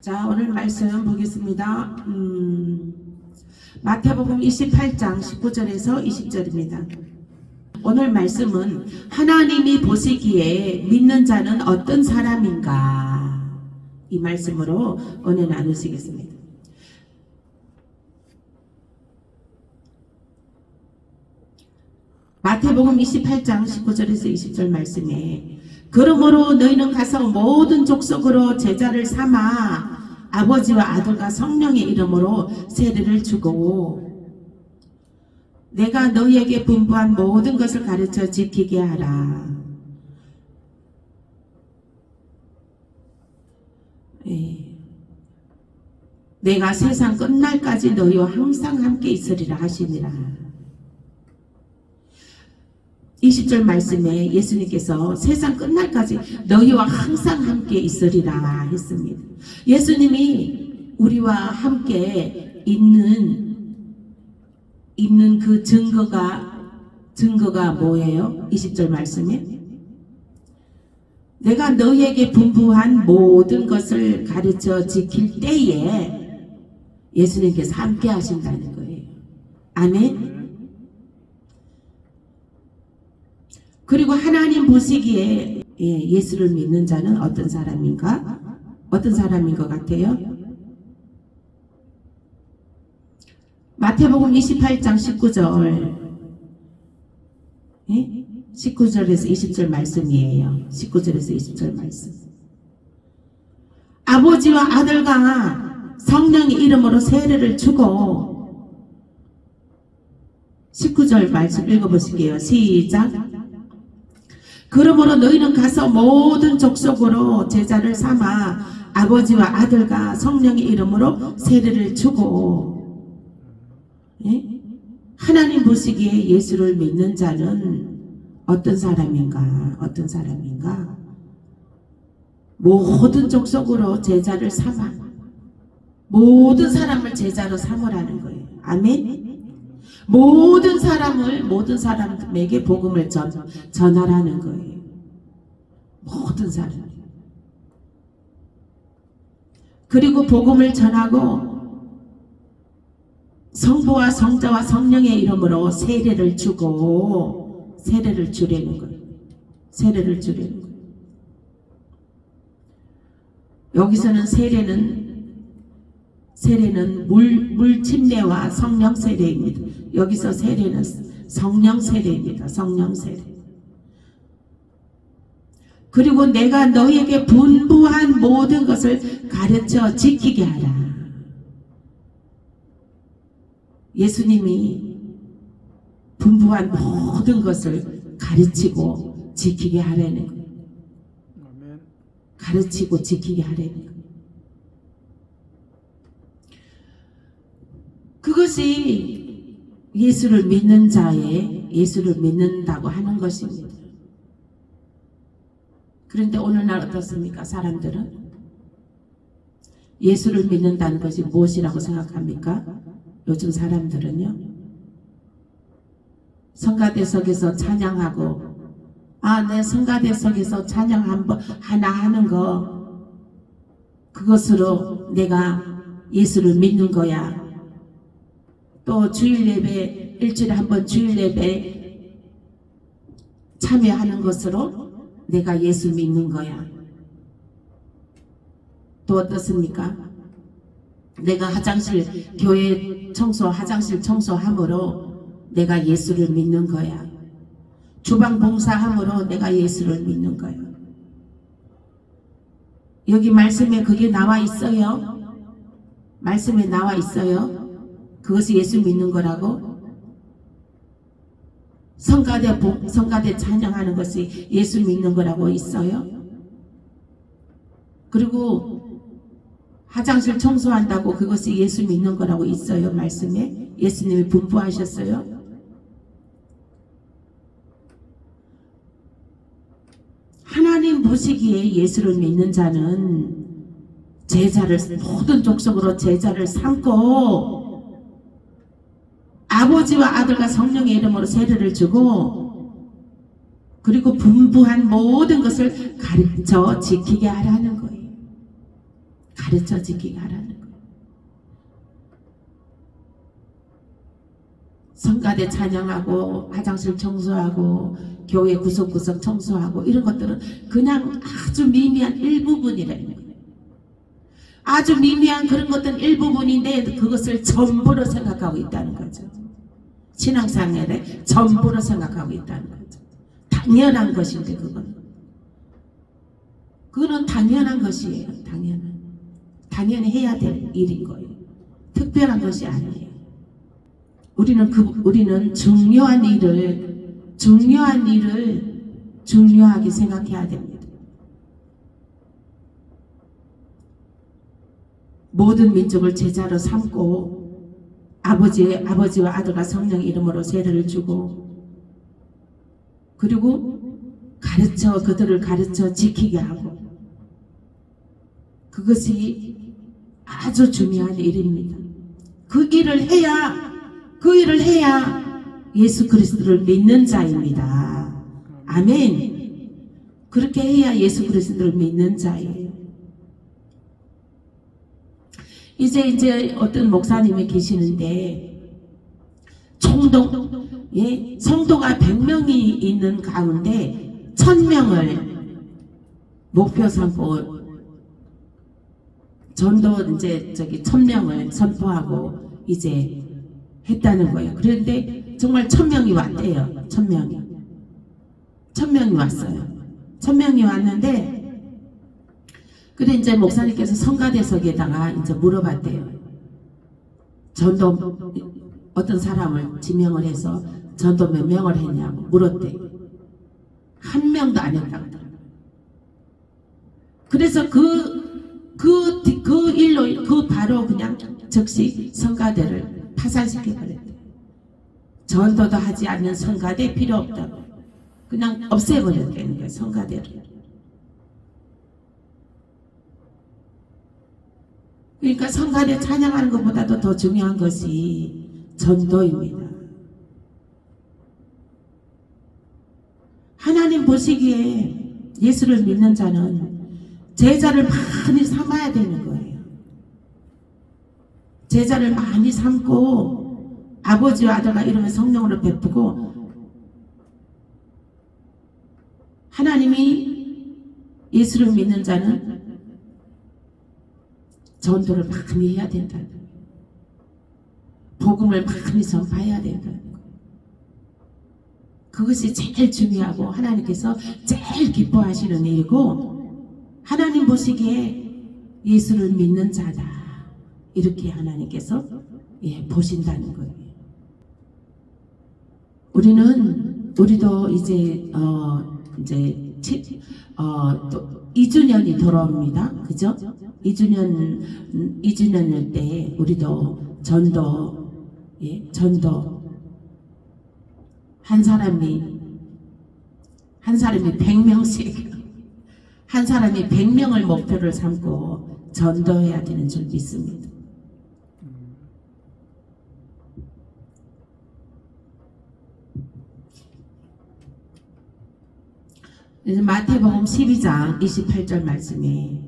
자, 오늘 말씀 보겠습니다. 마태복음 28장 19절에서 20절입니다. 오늘 말씀은 하나님이 보시기에 믿는 자는 어떤 사람인가, 이 말씀으로 은혜 나누시겠습니다. 마태복음 28장 19절에서 20절 말씀에, 그러므로 너희는 가서 모든 족속으로 제자를 삼아 아버지와 아들과 성령의 이름으로 세례를 주고 내가 너희에게 분부한 모든 것을 가르쳐 지키게 하라. 내가 세상 끝날까지 너희와 항상 함께 있으리라 하시니라. 20절 말씀에 예수님께서 세상 끝날까지 너희와 항상 함께 있으리라 했습니다. 예수님이 우리와 함께 있는 그 증거가 뭐예요? 20절 말씀에 내가 너희에게 분부한 모든 것을 가르쳐 지킬 때에 예수님께서 함께 하신다는 거예요. 아멘. 그리고 하나님 보시기에 예수를 믿는 자는 어떤 사람인가? 어떤 사람인 것 같아요? 마태복음 28장 19절 19절에서 20절 말씀이에요. 19절에서 20절 말씀. 아버지와 아들과 성령의 이름으로 세례를 주고 19절 말씀 읽어보실게요. 시작. 그러므로 너희는 가서 모든 족속으로 제자를 삼아 아버지와 아들과 성령의 이름으로 세례를 주고 하나님 보시기에 예수를 믿는 자는 어떤 사람인가? 어떤 사람인가? 모든 족속으로 제자를 삼아 모든 사람을 제자로 삼으라는 거예요. 아멘. 모든 사람에게 복음을 전하라는 거예요. 모든 사람. 그리고 복음을 전하고 성부와 성자와 성령의 이름으로 세례를 주고 세례를 주려는 거예요. 세례를 주려는 거예요. 여기서는 세례는 물 침례와 성령 세례입니다. 여기서 세례는 성령 세례입니다. 성령 세례. 그리고 내가 너희에게 분부한 모든 것을 가르쳐 지키게 하라. 예수님이 분부한 모든 것을 가르치고 지키게 하라는 거예요. 가르치고 지키게 하라는 거예요. 그것이 예수를 믿는다고 하는 것입니다. 그런데 오늘날 어떻습니까? 사람들은 예수를 믿는다는 것이 무엇이라고 생각합니까? 요즘 사람들은요, 성가대석에서 찬양하고 내 성가대석에서 찬양 하나 하는 거, 그것으로 내가 예수를 믿는 거야. 또 주일 예배, 일주일에 한 번 주일 예배 참여하는 것으로 내가 예수 믿는 거야. 또 어떻습니까? 내가 교회 화장실 청소함으로 내가 예수를 믿는 거야. 주방 봉사함으로 내가 예수를 믿는 거야. 여기 말씀에 그게 나와 있어요? 말씀에 나와 있어요? 그것이 예수 믿는 거라고? 성가대 찬양하는 것이 예수 믿는 거라고 있어요? 그리고 화장실 청소한다고 그것이 예수 믿는 거라고 있어요? 말씀에? 예수님이 분부하셨어요? 하나님 보시기에 예수를 믿는 자는 모든 족속으로 제자를 삼고 아버지와 아들과 성령의 이름으로 세례를 주고 그리고 분부한 모든 것을 가르쳐 지키게 하라는 거예요. 가르쳐 지키게 하라는 거예요. 성가대 찬양하고 화장실 청소하고 교회 구석구석 청소하고 이런 것들은 그냥 아주 미미한 일부분이라는 거예요. 아주 미미한 그런 것들은 일부분인데 그것을 전부로 생각하고 있다는 거죠. 신앙생활에 전부로 생각하고 있다는 거죠. 당연한 것인데 그거는 당연한 것이에요. 당연히 해야 될 일인 거예요. 특별한 것이 아니에요. 우리는 중요한 일을 중요하게 생각해야 됩니다. 모든 민족을 제자로 삼고 아버지와 아들과 성령의 이름으로 세례를 주고 그리고 그들을 가르쳐 지키게 하고 그것이 아주 중요한 일입니다. 그 일을 해야 예수 그리스도를 믿는 자입니다. 아멘. 그렇게 해야 예수 그리스도를 믿는 자예요. 이제 어떤 목사님이 계시는데 성도가 100명이 있는 가운데 1000명을 목표 삼고 전도 이제 1000명을 선포하고 이제 했다는 거예요. 그런데 정말 1000명이 왔대요. 1000명이 왔어요. 1000명이 왔는데 그래 이제 목사님께서 성가대석에다가 이제 물어봤대요. 전도 어떤 사람을 지명을 해서 전도 몇 명을 했냐고 물었대. 한 명도 안 했다고 하더라고요. 그래서 그 일로 바로 그냥 즉시 성가대를 파산시켜버렸대. 전도도 하지 않는 성가대 필요 없다고 그냥 없애버렸다는 거예요. 성가대를. 그러니까 성가대 찬양하는 것보다도 더 중요한 것이 전도입니다. 하나님 보시기에 예수를 믿는 자는 제자를 많이 삼아야 되는 거예요. 제자를 많이 삼고 아버지와 아들과 이름의 성령으로 베푸고 하나님이 예수를 믿는 자는 전도를 많이 해야 된다는 거예요. 복음을 많이 전파해야 된다는 거예요. 그것이 제일 중요하고 하나님께서 제일 기뻐하시는 일이고 하나님 보시기에 예수를 믿는 자다 이렇게 하나님께서 보신다는 거예요. 우리도 이제 또 2주년이 돌아옵니다. 그죠? 2주년일 때 우리도 전도 한 사람이 100명씩 한 사람이 100명을 목표를 삼고 전도해야 되는 줄 믿습니다. 마태복음 12장 28절 말씀에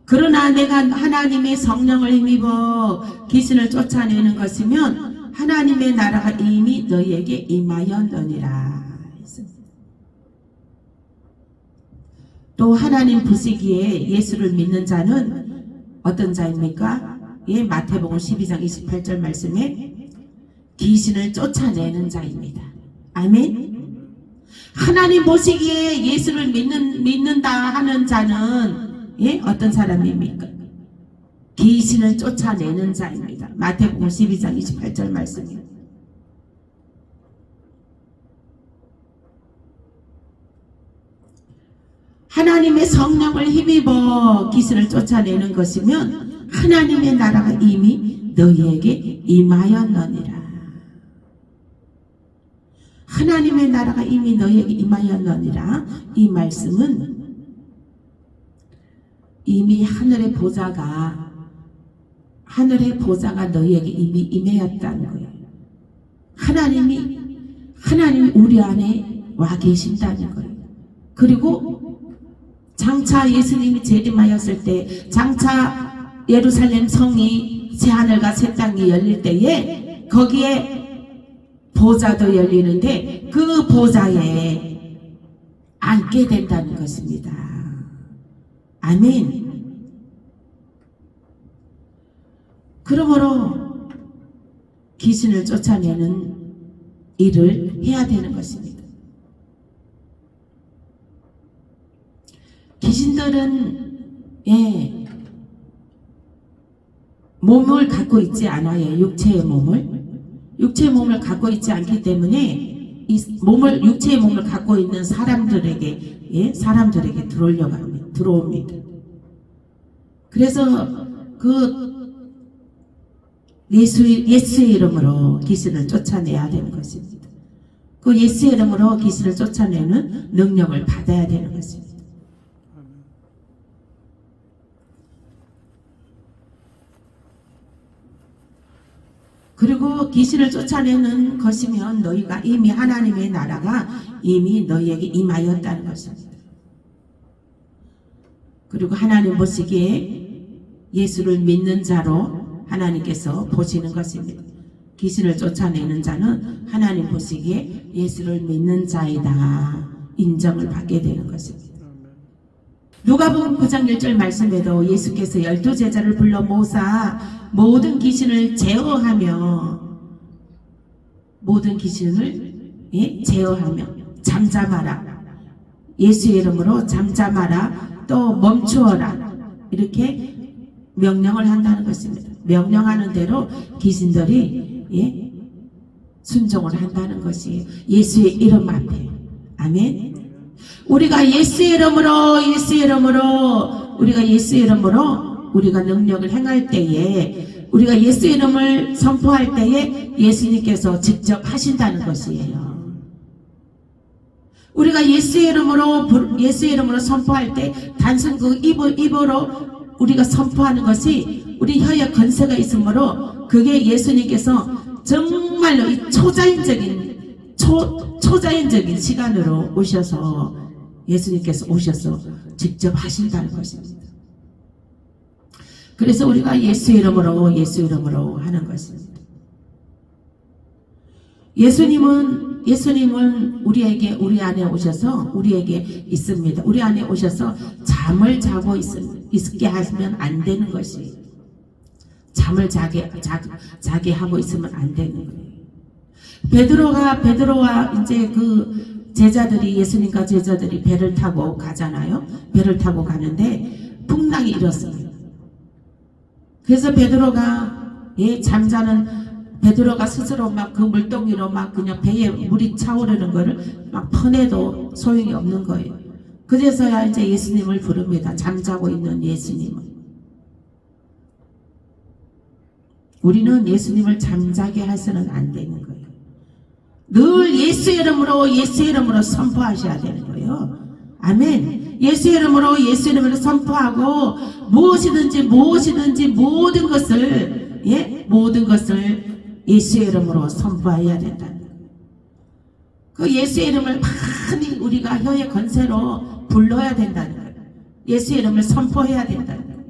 그러나 내가 하나님의 성령을 힘입어 귀신을 쫓아내는 것이면 하나님의 나라가 이미 너희에게 임하였느니라. 또 하나님 보시기에 예수를 믿는 자는 어떤 자입니까? 마태복음 12장 28절 말씀에 귀신을 쫓아내는 자입니다. 아멘. 하나님 보시기에 예수를 믿는다 하는 자는 어떤 사람입니까? 귀신을 쫓아내는 자입니다. 마태복음 12장 28절 말씀입니다. 하나님의 성령을 힘입어 귀신을 쫓아내는 것이면 하나님의 나라가 이미 너희에게 임하였느니라. 하나님의 나라가 이미 너희에게 임하였느니라. 이 말씀은 이미 하늘의 보좌가 너희에게 이미 임하였다는 거예요. 하나님이 우리 안에 와 계신다는 거예요. 그리고 장차 예수님이 재림하였을 때, 장차 예루살렘 성이 새하늘과 새 땅이 열릴 때에 거기에 보좌도 열리는데 그 보좌에 앉게 된다는 것입니다. 아멘. 그러므로 귀신을 쫓아내는 일을 해야 되는 것입니다. 귀신들은 몸을 갖고 있지 않아요. 육체의 몸을 갖고 있지 않기 때문에 이 육체의 몸을 갖고 있는 사람들에게 들어옵니다. 그래서 그 예수의 이름으로 귀신을 쫓아내야 되는 것입니다. 그 예수의 이름으로 귀신을 쫓아내는 능력을 받아야 되는 것입니다. 그리고 귀신을 쫓아내는 것이면 너희가 이미 하나님의 나라가 이미 너희에게 임하였다는 것입니다. 그리고 하나님 보시기에 예수를 믿는 자로 하나님께서 보시는 것입니다. 귀신을 쫓아내는 자는 하나님 보시기에 예수를 믿는 자이다 인정을 받게 되는 것입니다. 누가복음 9장 1절 말씀에도 예수께서 12제자를 불러 모사 모든 귀신을 제어하며 잠잠하라, 예수의 이름으로 잠잠하라, 또 멈추어라, 이렇게 명령을 한다는 것입니다. 명령하는 대로 귀신들이 순종을 한다는 것이에요. 예수의 이름 앞에. 아멘. 우리가 예수의 이름으로 우리가 능력을 행할 때에, 우리가 예수의 이름을 선포할 때에 예수님께서 직접 하신다는 것이에요. 우리가 예수의 이름으로 선포할 때 단순 그 입으로 우리가 선포하는 것이 우리 혀에 권세가 있으므로 그게 예수님께서 정말로 이 초자연적인 시간으로 예수님께서 오셔서 직접 하신다는 것입니다. 그래서 우리가 예수의 이름으로 하는 것입니다. 예수님은 우리 안에 오셔서 우리에게 있습니다. 우리 안에 오셔서 잠을 자고 있게 하시면 안 되는 것이에요. 잠을 자게 하고 있으면 안 되는 거예요. 베드로와 이제 그 제자들이, 예수님과 제자들이 배를 타고 가잖아요. 배를 타고 가는데 풍랑이 일었어요. 그래서 베드로가 스스로 막 그 물동이로 막 그냥 배에 물이 차오르는 거를 막 퍼내도 소용이 없는 거예요. 그래서야 이제 예수님을 부릅니다. 잠자고 있는 예수님을. 우리는 예수님을 잠자게 해서는 안 되는 거예요. 늘 예수의 이름으로 선포하셔야 되는 거예요. 아멘. 예수의 이름으로 선포하고 무엇이든지 모든 것을 예수의 이름으로 선포해야 된다는 거예요. 그 예수의 이름을 많이 우리가 혀의 권세로 불러야 된다는 거예요. 예수의 이름을 선포해야 된다는 거예요.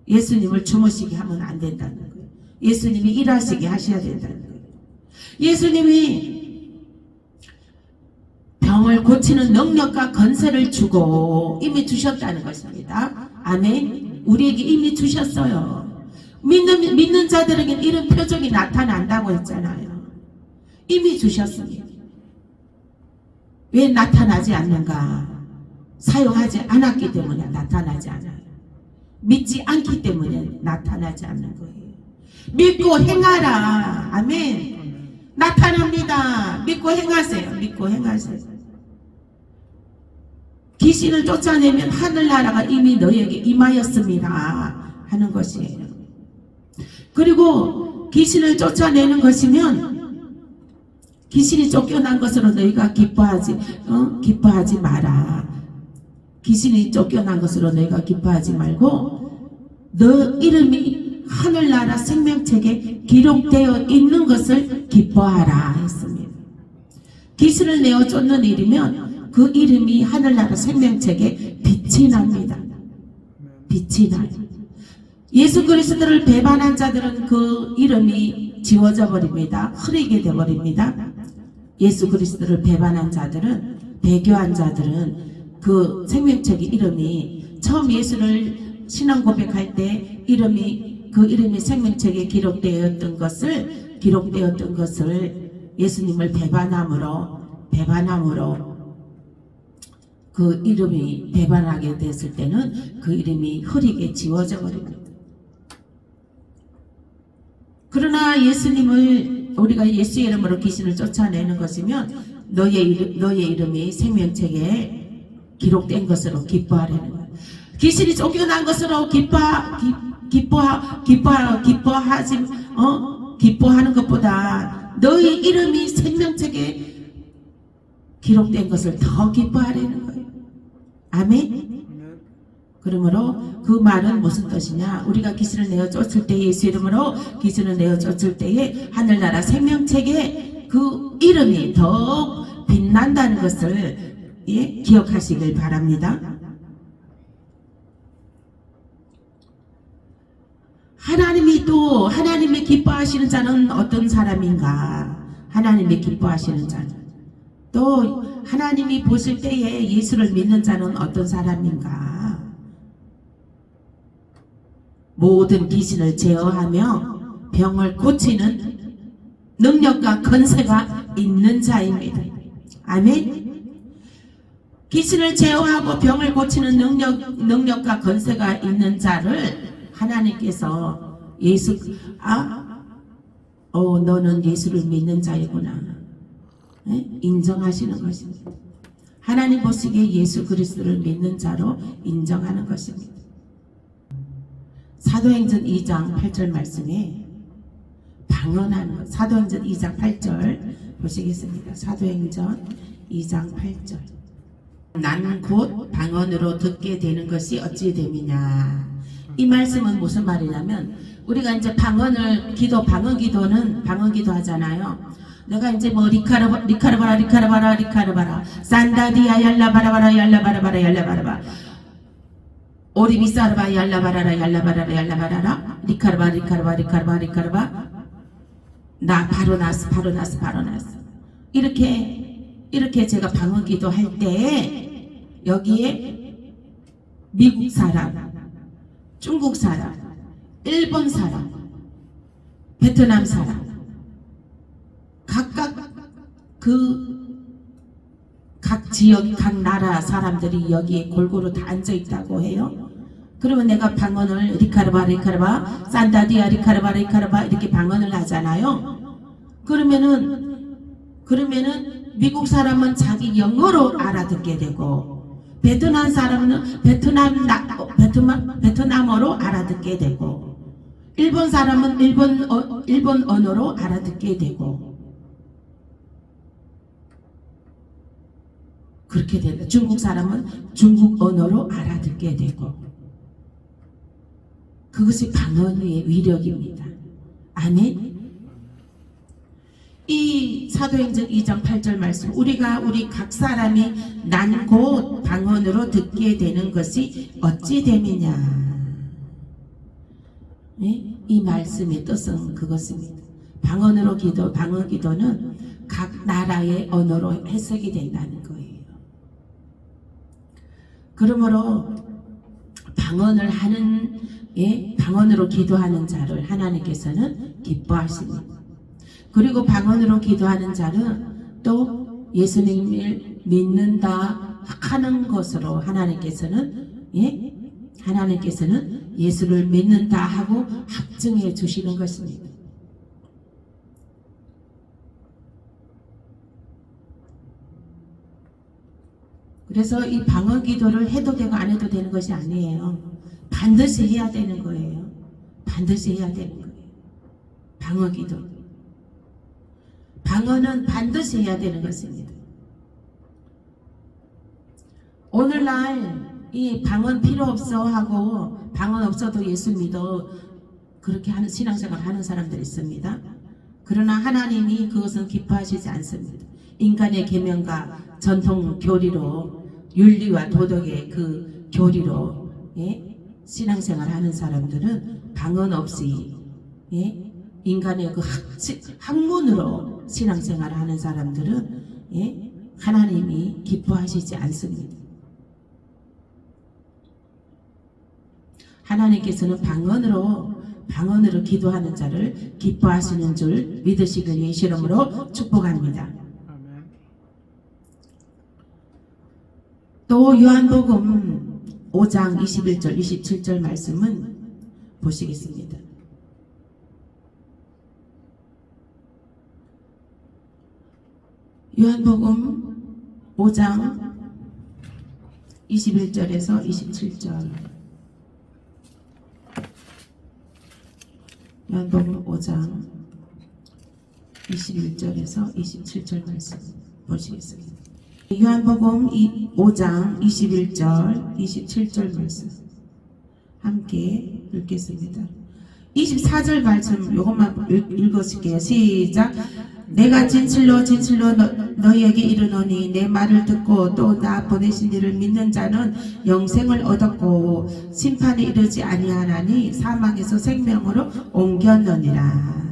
예수님을 주무시게 하면 안 된다는 거예요. 예수님이 일하시게 하셔야 된다는 거예요. 예수님이 병을 고치는 능력과 권세를 주고 이미 주셨다는 것입니다. 아멘. 우리에게 이미 주셨어요. 믿는 자들에게는 이런 표적이 나타난다고 했잖아요. 이미 주셨습니다. 왜 나타나지 않는가? 사용하지 않았기 때문에 나타나지 않아요. 믿지 않기 때문에 나타나지 않는 거예요. 믿고 행하라. 아멘. 나타납니다. 믿고 행하세요. 귀신을 쫓아내면 하늘나라가 이미 너희에게 임하였습니다 하는 것이에요. 그리고 귀신을 쫓아내는 것이면 귀신이 쫓겨난 것으로 너희가 기뻐하지 마라. 귀신이 쫓겨난 것으로 너희가 기뻐하지 말고 너 이름이 하늘나라 생명책에 기록되어 있는 것을 기뻐하라 했습니다. 귀신을 내어 쫓는 일이면 그 이름이 하늘나라 생명책에 빛이 납니다. 빛이 나요. 예수 그리스도를 배반한 자들은 그 이름이 지워져 버립니다. 흐리게 돼 버립니다. 예수 그리스도를 배반한 자들은, 배교한 자들은 그 생명책의 이름이 처음 예수를 신앙 고백할 때 그 이름이 생명책에 기록되었던 것을 예수님을 배반함으로 그 이름이 배반하게 됐을 때는 그 이름이 흐리게 지워져 버립니다. 그러나 우리가 예수의 이름으로 귀신을 쫓아내는 것이면 너의 이름이 생명책에 기록된 것으로 기뻐하려는 거야. 귀신이 쫓겨난 것으로 기뻐하는 것보다 너의 이름이 생명책에 기록된 것을 더 기뻐하려는 거예요. 아멘. 그러므로 그 말은 무슨 뜻이냐? 우리가 귀신을 내어 쫓을 때, 예수 이름으로 귀신을 내어 쫓을 때에 하늘나라 생명책에 그 이름이 더욱 빛난다는 것을 기억하시길 바랍니다. 하나님이 기뻐하시는 자는 어떤 사람인가? 하나님이 기뻐하시는 자는, 또 하나님이 보실 때에 예수를 믿는 자는 어떤 사람인가? 모든 귀신을 제어하며 병을 고치는 능력과 권세가 있는 자입니다. 아멘. 귀신을 제어하고 병을 고치는 능력과 권세가 있는 자를 하나님께서 너는 예수를 믿는 자이구나, 인정하시는 것입니다. 하나님 보시기에 예수 그리스도를 믿는 자로 인정하는 것입니다. 사도행전 2장 8절 말씀에 방언하는 것, 사도행전 2장 8절 보시겠습니다. 사도행전 2장 8절. 난 곧 방언으로 듣게 되는 것이 어찌 됨이냐. 이 말씀은 무슨 말이냐면, 우리가 이제 방언 기도 하잖아요. 내가 이제 뭐 리카르바라 산다디아 얄라바라바라 오리비사르바 얄라바라라 리카르바 나 바로나스 이렇게 제가 방언 기도할 때 여기에 미국 사람, 중국 사람, 일본 사람, 베트남 사람 각각 각 지역, 각 나라 사람들이 여기에 골고루 다 앉아 있다고 해요. 그러면 내가 방언을 리카르바 산다디아 리카르바 이렇게 방언을 하잖아요. 그러면은 미국 사람은 자기 영어로 알아듣게 되고, 베트남 사람은 베트남어로 알아듣게 되고, 일본 사람은 일본 언어로 알아듣게 되고, 그렇게 된다. 중국 사람은 중국 언어로 알아듣게 되고, 그것이 방언의 위력입니다. 아멘. 이 사도행전 2장 8절 말씀, 우리 각 사람이 난 곧 방언으로 듣게 되는 것이 어찌 됨이냐. 네? 이 말씀의 뜻은 그것입니다. 방언 기도는 각 나라의 언어로 해석이 된다는 거예요. 그러므로 방언으로 기도하는 자를 하나님께서는 기뻐하십니다. 그리고 방언으로 기도하는 자는 또 예수님을 믿는다 하는 것으로 하나님께서는 예수를 믿는다 하고 확증해 주시는 것입니다. 그래서 이 방언 기도를 해도 되고 안 해도 되는 것이 아니에요. 반드시 해야 되는 거예요. 반드시 해야 되는 거예요. 방언 기도. 방언은 반드시 해야 되는 것입니다. 오늘날 이 방언 필요 없어 하고, 방언 없어도 예수 믿어, 그렇게 하는 신앙생활 하는 사람들이 있습니다. 그러나 하나님이 그것은 기뻐하시지 않습니다. 인간의 계명과 전통 교리로 윤리와 도덕의 그 교리로 신앙생활 하는 사람들은 방언 없이 인간의 그 학문으로 신앙생활 하는 사람들은 하나님이 기뻐하시지 않습니다. 하나님께서는 방언으로 기도하는 자를 기뻐하시는 줄 믿으시길 예수 이름으로 축복합니다. 또 요한복음 5장 21절 27절 말씀은 보시겠습니다. 요한복음 5장 21절에서 27절. 요한복음 5장 21절에서 27절 말씀 보시겠습니다. 요한복음 5장 21절 27절 말씀 함께 읽겠습니다. 24절 말씀 요것만 읽으실게요. 시작. 내가 진실로 너희에게 이르노니 내 말을 듣고 또 나 보내신 이를 믿는 자는 영생을 얻었고 심판에 이르지 아니하나니 사망에서 생명으로 옮겼느니라.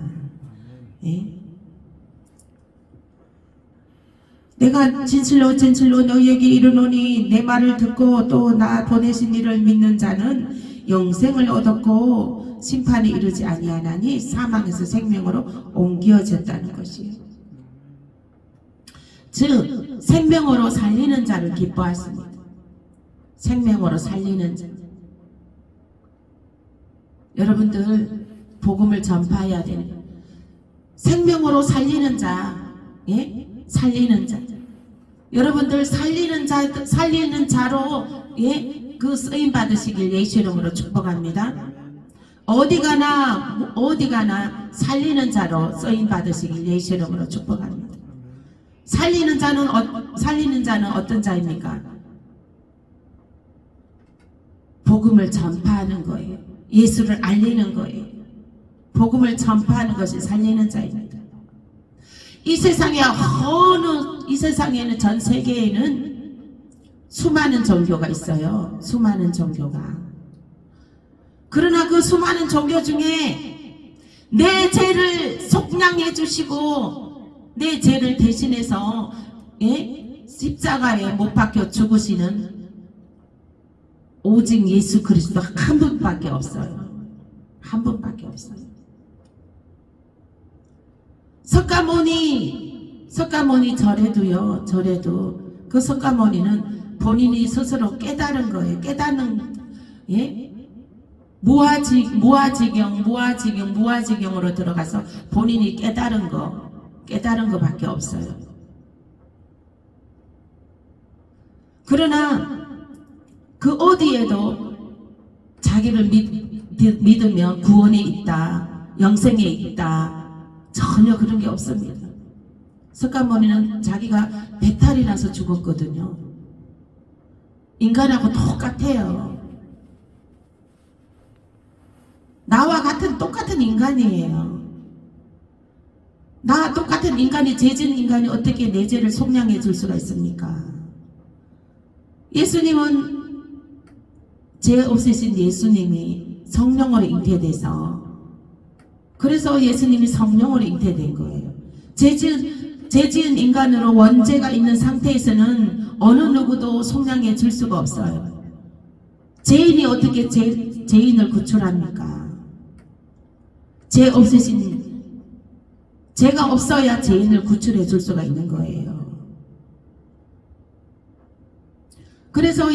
내가 진실로 너희에게 이르노니 내 말을 듣고 또 나 보내신 이를 믿는 자는 영생을 얻었고 심판에 이르지 아니하나니 사망에서 생명으로 옮겨졌다는 것이에요. 즉 생명으로 살리는 자를 기뻐하십니다. 생명으로 살리는 자. 여러분들 복음을 전파해야 되는 생명으로 살리는 자, 살리는 자. 여러분들 살리는 자로 그 쓰임 받으시길 예수 이름으로 축복합니다. 어디 가나 살리는 자로 쓰임 받으시길 예수 이름으로 축복합니다. 살리는 자는 어떤 자입니까? 복음을 전파하는 거예요. 예수를 알리는 거예요. 복음을 전파하는 것이 살리는 자입니다. 이 세상에는 전 세계에는 수많은 종교가 있어요. 수많은 종교가. 그러나 그 수많은 종교 중에 내 죄를 속량해 주시고 내 죄를 대신해서 십자가에 못 박혀 죽으시는 오직 예수 그리스도 한 분밖에 없어요. 한 분밖에 없어요. 석가모니 절에도 그 석가모니는 본인이 스스로 깨달은 거예요. 무아지경으로 들어가서 본인이 깨달은 거밖에 없어요. 그러나 그 어디에도 자기를 믿으면 구원에 있다, 영생에 있다, 전혀 그런 게 없습니다. 석가모니는 자기가 배탈이 나서 죽었거든요. 인간하고 똑같아요. 나와 똑같은 인간이에요. 나와 똑같은 인간이 죄진 인간이 어떻게 내 죄를 속량해 줄 수가 있습니까? 예수님은 죄 없으신 예수님이 성령으로 잉태돼서 그래서 예수님이 성령으로 잉태된 거예요. 죄지은 인간으로 원죄가 있는 상태에서는 어느 누구도 속량해 줄 수가 없어요. 죄인이 어떻게 죄인을 구출합니까? 죄가 없어야 죄인을 구출해 줄 수가 있는 거예요. 그래서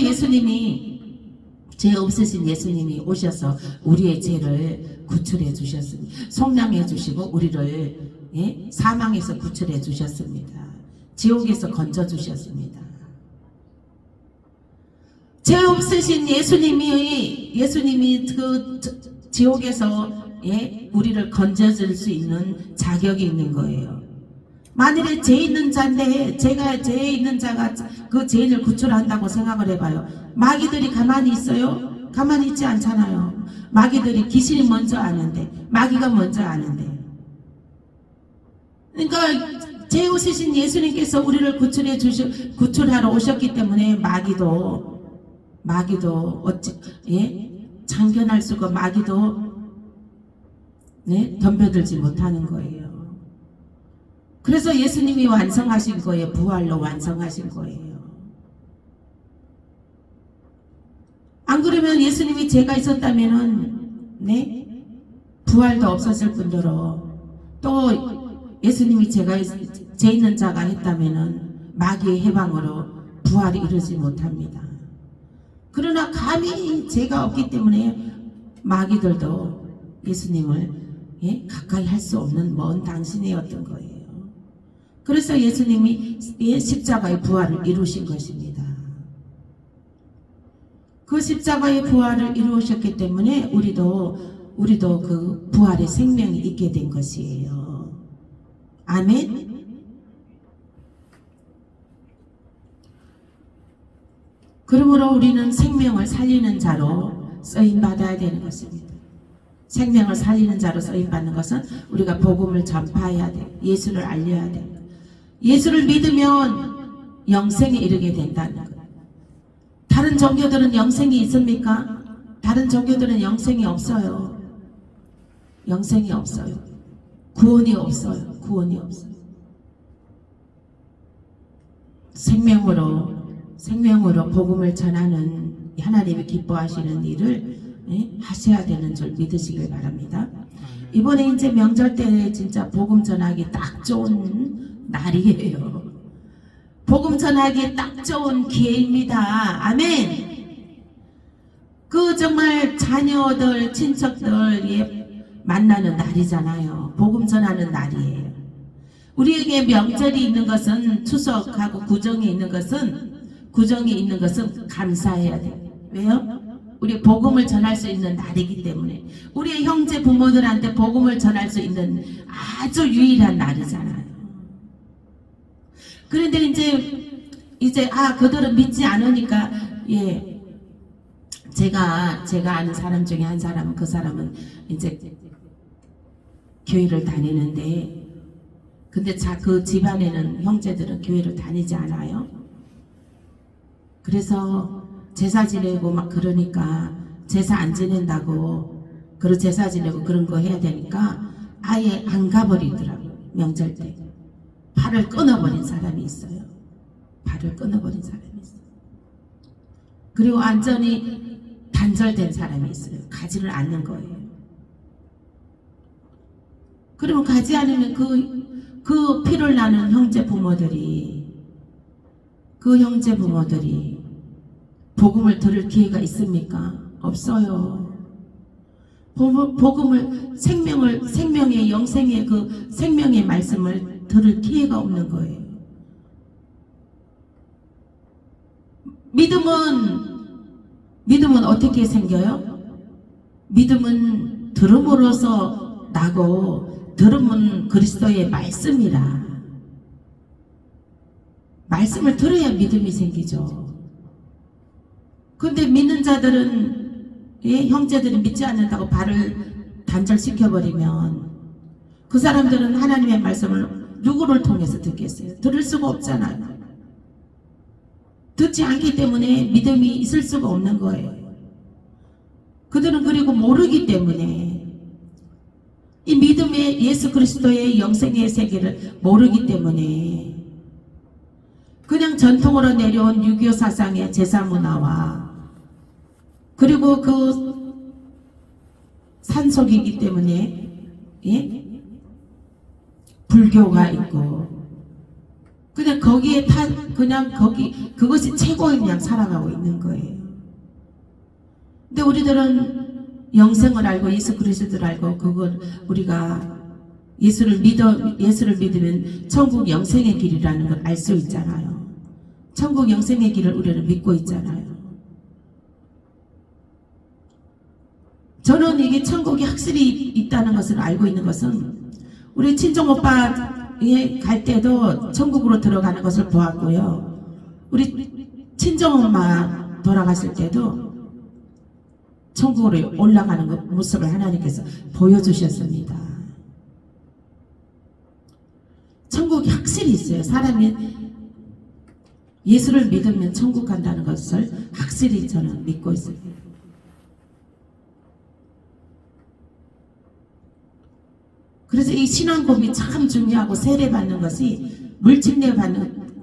죄 없으신 예수님이 오셔서 우리의 죄를 구출해 주셨습니다. 속량해 주시고 우리를 사망에서 구출해 주셨습니다. 지옥에서 건져 주셨습니다. 죄 없으신 예수님이 그 지옥에서 우리를 건져줄 수 있는 자격이 있는 거예요. 만일에 죄 있는 자인데 죄 있는 자가 그 죄인을 구출한다고 생각을 해봐요. 마귀들이 가만히 있어요? 가만히 있지 않잖아요. 마귀들이 귀신이 먼저 아는데, 마귀가 먼저 아는데. 그러니까 죄 없으신 예수님께서 우리를 구출하러 오셨기 때문에 마귀도 마귀도 참견할 수가 마귀도 덤벼들지 못하는 거예요. 그래서 예수님이 완성하신 거예요. 부활로 완성하신 거예요. 안 그러면 예수님이 죄가 있었다면은 부활도 없었을 뿐더러 또 예수님이 죄 있는 자가 했다면은 마귀의 해방으로 부활이 이루지 못합니다. 그러나 감히 죄가 없기 때문에 마귀들도 예수님을 가까이 할 수 없는 먼 당신이었던 거예요. 그래서 예수님이 십자가의 부활을 이루신 것입니다. 그 십자가의 부활을 이루셨기 때문에 우리도 그 부활의 생명이 있게 된 것이에요. 아멘. 그러므로 우리는 생명을 살리는 자로 쓰임받아야 되는 것입니다. 생명을 살리는 자로 쓰임받는 것은 우리가 복음을 전파해야 돼. 예수를 알려야 돼. 예수를 믿으면 영생에 이르게 된다는 거예요. 다른 종교들은 영생이 있습니까? 다른 종교들은 영생이 없어요. 영생이 없어요. 구원이 없어요. 구원이 없어요. 생명으로 복음을 전하는 하나님이 기뻐하시는 일을 하셔야 되는 줄 믿으시길 바랍니다. 이번에 이제 명절 때 진짜 복음 전하기 딱 좋은 날이에요. 복음 전하기 딱 좋은 기회입니다. 아멘. 그 정말 자녀들, 친척들 만나는 날이잖아요. 복음 전하는 날이에요. 우리에게 명절이 있는 것은 추석하고 구정이 있는 것은 감사해야 돼요. 왜요? 우리 복음을 전할 수 있는 날이기 때문에 우리의 형제 부모들한테 복음을 전할 수 있는 아주 유일한 날이잖아요. 그런데 이제 그들은 믿지 않으니까 제가 아는 사람 중에 한 사람은 그 사람은 이제 교회를 다니는데 근데 그 집안에는 형제들은 교회를 다니지 않아요. 그래서 제사 지내고 막 그러니까 제사 안 지낸다고 제사 지내고 그런 거 해야 되니까 아예 안 가버리더라고요. 명절 때 발을 끊어버린 사람이 있어요. 발을 끊어버린 사람이 있어요. 그리고 완전히 단절된 사람이 있어요. 가지를 않는 거예요. 그러면 가지 않으면 그 피를 나는 형제 부모들이 복음을 들을 기회가 있습니까? 없어요. 복음을 생명의 영생의 그 생명의 말씀을 들을 기회가 없는 거예요. 믿음은 어떻게 생겨요? 믿음은 들음으로써 나고 들음은 그리스도의 말씀이라. 말씀을 들어야 믿음이 생기죠. 근데 믿는 자들은 형제들이 믿지 않는다고 발을 단절시켜버리면 그 사람들은 하나님의 말씀을 누구를 통해서 듣겠어요? 들을 수가 없잖아요. 듣지 않기 때문에 믿음이 있을 수가 없는 거예요. 그들은 그리고 모르기 때문에 이 믿음의 예수 그리스도의 영생의 세계를 모르기 때문에 그냥 전통으로 내려온 유교 사상의 제사 문화와 그리고 그 산속이기 때문에 불교가 있고 그냥 거기에 그것이 최고의 그냥 살아가고 있는 거예요. 근데 우리들은 영생을 알고 예수 그리스도를 알고 그걸 우리가 예수를 믿으면 천국 영생의 길이라는 걸 알 수 있잖아요. 천국 영생의 길을 우리는 믿고 있잖아요. 저는 이게 천국이 확실히 있다는 것을 알고 있는 것은 우리 친정오빠에 갈 때도 천국으로 들어가는 것을 보았고요. 우리 친정엄마 돌아갔을 때도 천국으로 올라가는 모습을 하나님께서 보여주셨습니다. 천국이 확실히 있어요. 사람이 예수를 믿으면 천국 간다는 것을 확실히 저는 믿고 있습니다. 그래서 이 신앙고비 참 중요하고 세례받는 것이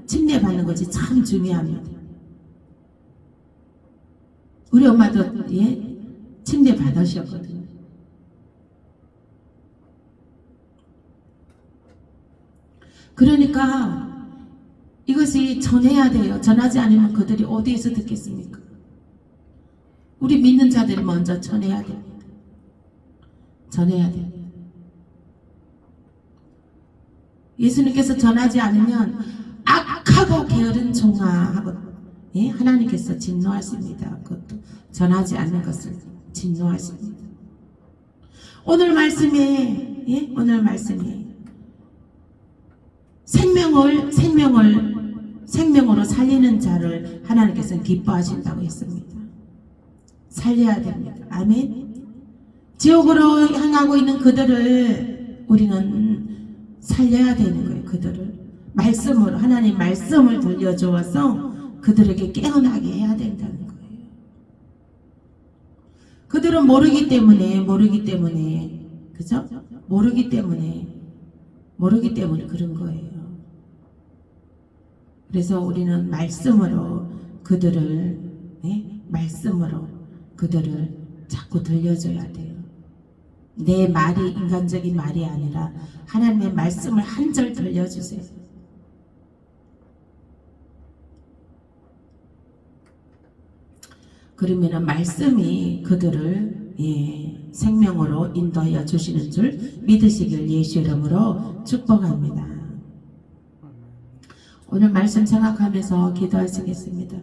침례받는 것이 참 중요합니다. 우리 엄마도 침례 받으셨거든요. 그러니까 이것이 전해야 돼요. 전하지 않으면 그들이 어디에서 듣겠습니까? 우리 믿는 자들이 먼저 전해야 됩니다. 전해야 됩니다. 예수님께서 전하지 않으면 악하고 게으른 종아 하고 하나님께서 진노하십니다. 그것도 전하지 않는 것을 진노하십니다. 오늘 말씀에 생명으로 살리는 자를 하나님께서는 기뻐하신다고 했습니다. 살려야 됩니다. 아멘. 지옥으로 향하고 있는 그들을 우리는 살려야 되는 거예요. 그들을 말씀으로, 하나님 말씀을 들려주어서 그들에게 깨어나게 해야 된다는 거예요. 그들은 모르기 때문에 그죠? 모르기 때문에 그런 거예요. 그래서 우리는 말씀으로 그들을 자꾸 들려줘야 돼요. 내 말이 인간적인 말이 아니라 하나님의 말씀을 한 절 들려주세요. 그러면 말씀이 그들을 생명으로 인도하여 주시는 줄 믿으시길 예수 이름으로 축복합니다. 오늘 말씀 생각하면서 기도하시겠습니다.